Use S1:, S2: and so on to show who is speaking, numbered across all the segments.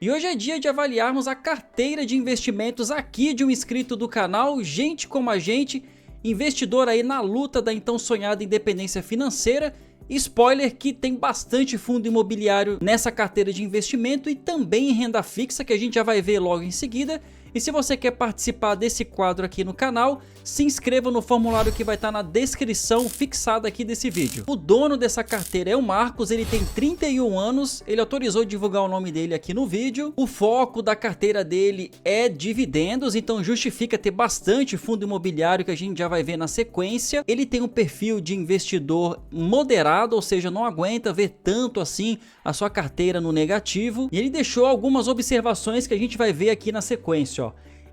S1: E hoje é dia de avaliarmos a carteira de investimentos aqui de um inscrito do canal, gente como a gente, investidor aí na luta da então sonhada independência financeira. Spoiler que tem bastante fundo imobiliário nessa carteira de investimento e também em renda fixa, que a gente já vai ver logo em seguida. E se você quer participar desse quadro aqui no canal, se inscreva no formulário que vai estar na descrição fixada aqui desse vídeo. O dono dessa carteira é o Marcos, ele tem 31 anos, ele autorizou divulgar o nome dele aqui no vídeo. O foco da carteira dele é dividendos, então justifica ter bastante fundo imobiliário que a gente já vai ver na sequência. Ele tem um perfil de investidor moderado, ou seja, não aguenta ver tanto assim a sua carteira no negativo. E ele deixou algumas observações que a gente vai ver aqui na sequência.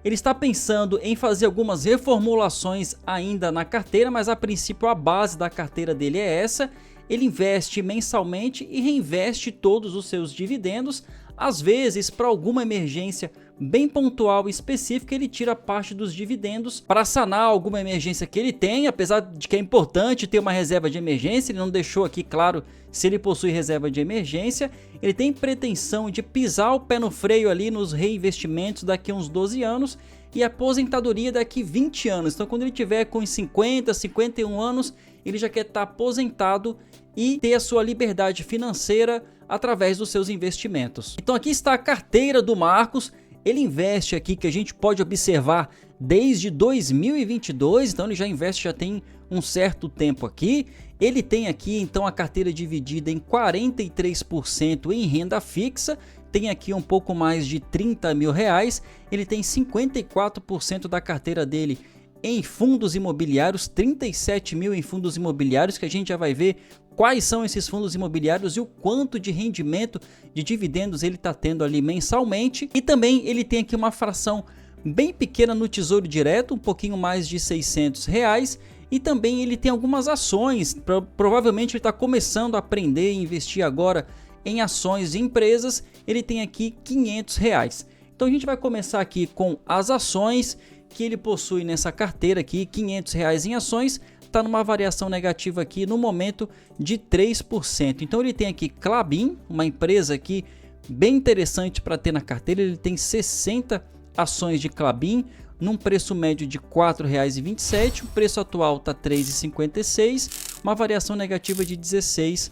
S1: Ele está pensando em fazer algumas reformulações ainda na carteira, mas a princípio a base da carteira dele é essa. Ele investe mensalmente e reinveste todos os seus dividendos. Às vezes, para alguma emergência bem pontual e específica, ele tira parte dos dividendos para sanar alguma emergência que ele tem, apesar de que é importante ter uma reserva de emergência. Ele não deixou aqui claro se ele possui reserva de emergência. Ele tem pretensão de pisar o pé no freio ali nos reinvestimentos daqui a uns 12 anos e aposentadoria daqui 20 anos. Então quando ele tiver com 50, 51 anos, ele já quer estar aposentado e ter a sua liberdade financeira através dos seus investimentos. Então aqui está a carteira do Marcos. Ele investe aqui, que a gente pode observar, desde 2022, então ele já investe, já tem um certo tempo aqui. Ele tem aqui então a carteira dividida em 43% em renda fixa, tem aqui um pouco mais de 30 mil reais. Ele tem 54% da carteira dele em fundos imobiliários, 37 mil em fundos imobiliários, que a gente já vai ver quais são esses fundos imobiliários e o quanto de rendimento de dividendos ele está tendo ali mensalmente. E também ele tem aqui uma fração bem pequena no Tesouro Direto, um pouquinho mais de 600 reais. E também ele tem algumas ações, provavelmente ele está começando a aprender e investir agora em ações de empresas. Ele tem aqui 500 reais. Então a gente vai começar aqui com as ações que ele possui nessa carteira aqui, 500 reais em ações. Está numa variação negativa aqui no momento de 3%. Então ele tem aqui Klabin, uma empresa aqui bem interessante para ter na carteira. Ele tem 60 ações de Klabin num preço médio de R$ 4,27. O preço atual está R$ 3,56, uma variação negativa de 16%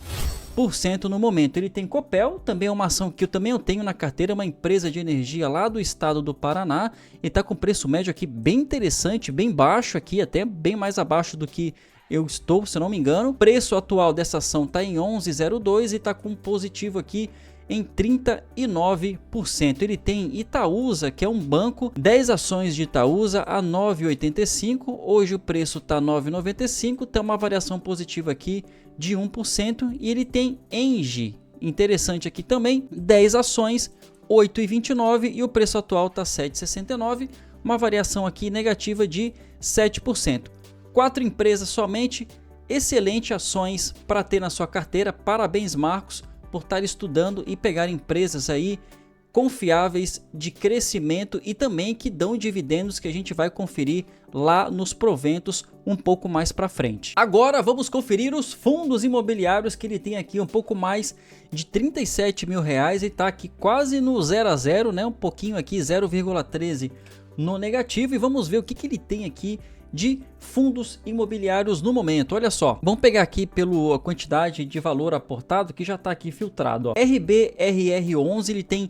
S1: no momento. Ele tem Copel, também é uma ação que eu também tenho na carteira, uma empresa de energia lá do estado do Paraná, e está com preço médio aqui bem interessante, bem baixo aqui, até bem mais abaixo do que eu estou, se não me engano. O preço atual dessa ação está em 11,02 e está com positivo aqui em 39%. Ele tem Itaúsa, que é um banco, 10 ações de Itaúsa a 9,85, hoje o preço está 9,95, tem uma variação positiva aqui de 1%. E ele tem Engie, interessante aqui também, 10 ações, 8,29 e o preço atual está 7,69, uma variação aqui negativa de 7%. 4 empresas somente, excelente ações para ter na sua carteira. Parabéns, Marcos, por estar estudando e pegar empresas aí confiáveis, de crescimento e também que dão dividendos, que a gente vai conferir lá nos proventos um pouco mais para frente. Agora vamos conferir os fundos imobiliários que ele tem aqui, um pouco mais de 37 mil reais e está aqui quase no 0 a 0, né? Um pouquinho aqui, 0,13 no negativo. E vamos ver o que ele tem aqui de fundos imobiliários no momento. Olha só, vamos pegar aqui pela quantidade de valor aportado, que já está aqui filtrado. Ó. RBRR11, ele tem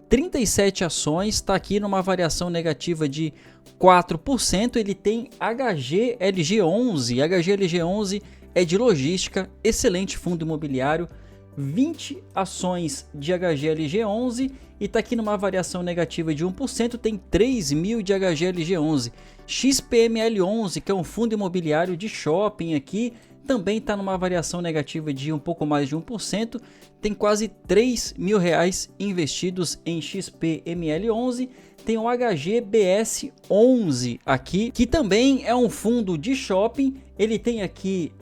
S1: 37 ações, está aqui numa variação negativa de 4%. Ele tem HGLG11, HGLG11 é de logística, excelente fundo imobiliário, 20 ações de HGLG11 e está aqui numa variação negativa de 1%, tem 3 mil de HGLG11. XPML11, que é um fundo imobiliário de shopping aqui, também está numa variação negativa de um pouco mais de 1%, tem quase 3 mil reais investidos em XPML11. Tem o HGBS11 aqui, que também é um fundo de shopping, ele tem aqui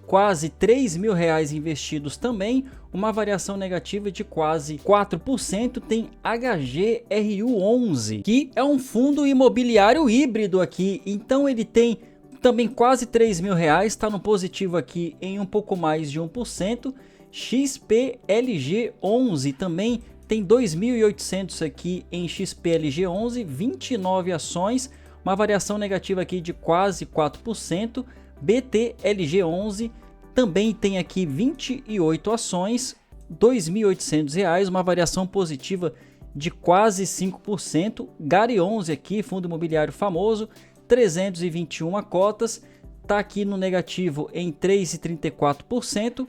S1: quase 3 mil reais investidos também, uma variação negativa de quase 4%. Tem HGRU11, que é um fundo imobiliário híbrido aqui, então ele tem também quase 3 mil reais, está no positivo aqui em um pouco mais de 1%. XPLG11 também tem 2.800 aqui em XPLG11, 29 ações, uma variação negativa aqui de quase 4%. BTLG11 também tem aqui 28 ações, R$ 2.800, uma variação positiva de quase 5%. GARI11 aqui, fundo imobiliário famoso, 321 cotas, está aqui no negativo em 3,34%,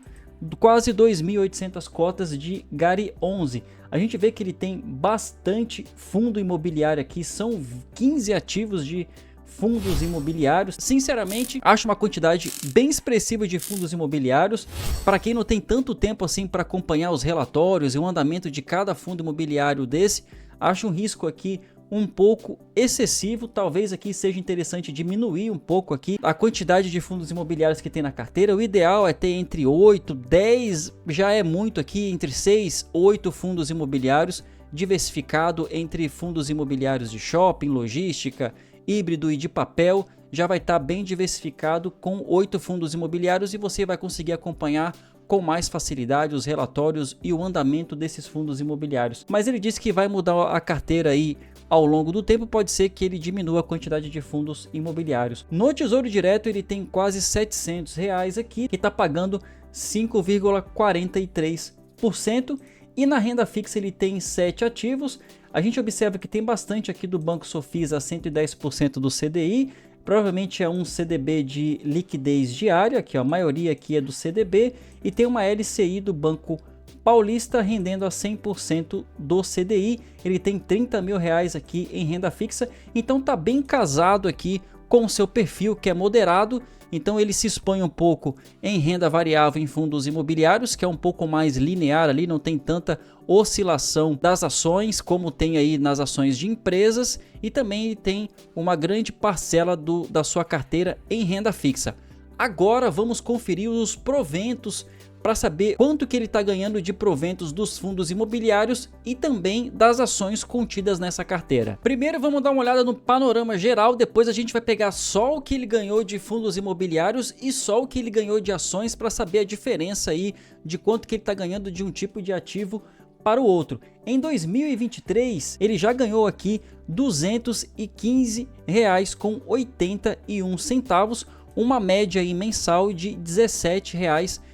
S1: quase 2.800 cotas de GARI11. A gente vê que ele tem bastante fundo imobiliário aqui, são 15 ativos de fundos imobiliários. Sinceramente, acho uma quantidade bem expressiva de fundos imobiliários. Para quem não tem tanto tempo assim para acompanhar os relatórios e o andamento de cada fundo imobiliário desse, acho um risco aqui um pouco excessivo. Talvez aqui seja interessante diminuir um pouco aqui a quantidade de fundos imobiliários que tem na carteira. O ideal é ter entre 8, 10, já é muito aqui, entre 6, 8 fundos imobiliários, diversificado entre fundos imobiliários de shopping, logística, híbrido e de papel. Já vai estar bem diversificado com 8 fundos imobiliários e você vai conseguir acompanhar com mais facilidade os relatórios e o andamento desses fundos imobiliários. Mas ele disse que vai mudar a carteira aí ao longo do tempo, pode ser que ele diminua a quantidade de fundos imobiliários. No Tesouro Direto ele tem quase R$ 700 aqui, que está pagando 5,43%, e na renda fixa ele tem 7 ativos. A gente observa que tem bastante aqui do Banco Sofisa, 110% do CDI, provavelmente é um CDB de liquidez diária, aqui ó, a maioria aqui é do CDB, e tem uma LCI do Banco Paulista rendendo a 100% do CDI. Ele tem R$30 mil aqui em renda fixa, então tá bem casado aqui com o seu perfil, que é moderado. Então ele se expõe um pouco em renda variável em fundos imobiliários, que é um pouco mais linear ali, não tem tanta oscilação das ações como tem aí nas ações de empresas, e também ele tem uma grande parcela da sua carteira em renda fixa. Agora vamos conferir os proventos para saber quanto que ele está ganhando de proventos dos fundos imobiliários e também das ações contidas nessa carteira. Primeiro vamos dar uma olhada no panorama geral, depois a gente vai pegar só o que ele ganhou de fundos imobiliários e só o que ele ganhou de ações para saber a diferença aí de quanto que ele está ganhando de um tipo de ativo para o outro. Em 2023 ele já ganhou aqui R$ 215,81, uma média aí mensal de R$ 17,98.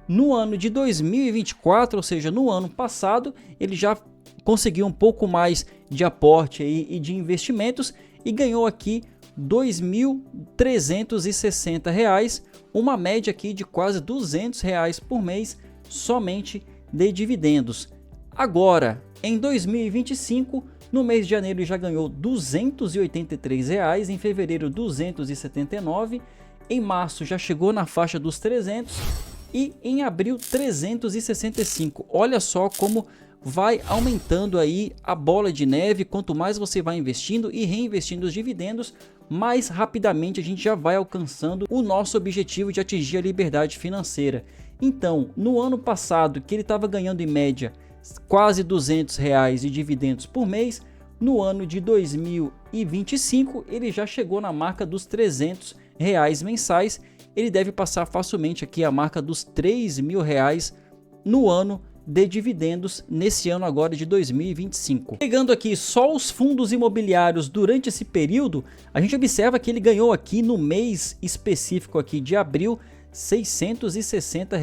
S1: No ano de 2024, ou seja, no ano passado, ele já conseguiu um pouco mais de aporte aí e de investimentos e ganhou aqui R$ 2.360, uma média aqui de quase R$ 200 por mês somente de dividendos. Agora, em 2025, no mês de janeiro ele já ganhou R$ 283, em fevereiro R$ 279, em março já chegou na faixa dos 300 e em abril 365. Olha só como vai aumentando aí a bola de neve. Quanto mais você vai investindo e reinvestindo os dividendos, mais rapidamente a gente já vai alcançando o nosso objetivo de atingir a liberdade financeira. Então, no ano passado, que ele estava ganhando em média quase R$ 200 de dividendos por mês, no ano de 2025 ele já chegou na marca dos R$ 300 mensais. Ele deve passar facilmente aqui a marca dos R$ 3.000 no ano de dividendos nesse ano agora de 2025. Pegando aqui só os fundos imobiliários durante esse período, a gente observa que ele ganhou aqui no mês específico aqui de abril R$ 660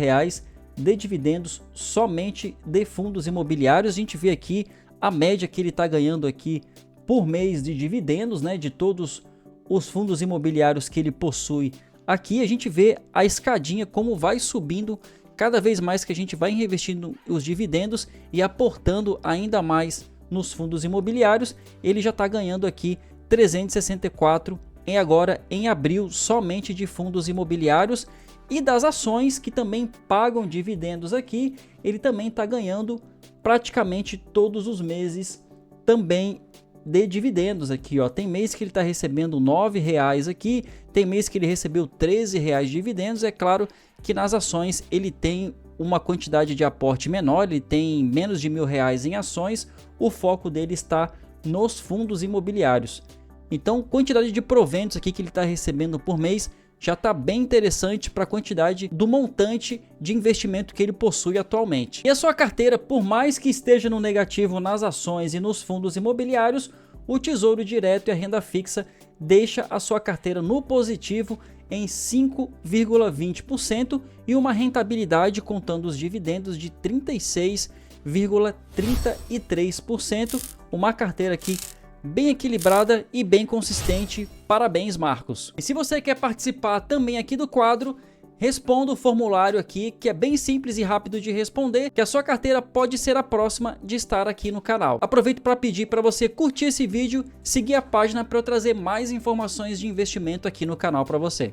S1: de dividendos somente de fundos imobiliários. A gente vê aqui a média que ele está ganhando aqui por mês de dividendos, né, de todos os fundos imobiliários que ele possui. Aqui a gente vê a escadinha como vai subindo cada vez mais que a gente vai reinvestindo os dividendos e aportando ainda mais nos fundos imobiliários. Ele já está ganhando aqui 364 agora em abril somente de fundos imobiliários. E das ações que também pagam dividendos aqui, ele também está ganhando praticamente todos os meses também de dividendos aqui, ó. Tem mês que ele está recebendo R$ 9 aqui, tem mês que ele recebeu R$ 13 de dividendos. É claro que nas ações ele tem uma quantidade de aporte menor, ele tem menos de R$ 1.000 em ações, o foco dele está nos fundos imobiliários. Então, quantidade de proventos aqui que ele está recebendo por mês, já está bem interessante para a quantidade do montante de investimento que ele possui atualmente. E a sua carteira, por mais que esteja no negativo nas ações e nos fundos imobiliários, o Tesouro Direto e a renda fixa deixa a sua carteira no positivo em 5,20% e uma rentabilidade contando os dividendos de 36,33%, uma carteira aqui bem equilibrada e bem consistente. Parabéns, Marcos. E se você quer participar também aqui do quadro, responda o formulário aqui, que é bem simples e rápido de responder, que a sua carteira pode ser a próxima de estar aqui no canal. Aproveito para pedir para você curtir esse vídeo, seguir a página para eu trazer mais informações de investimento aqui no canal para você.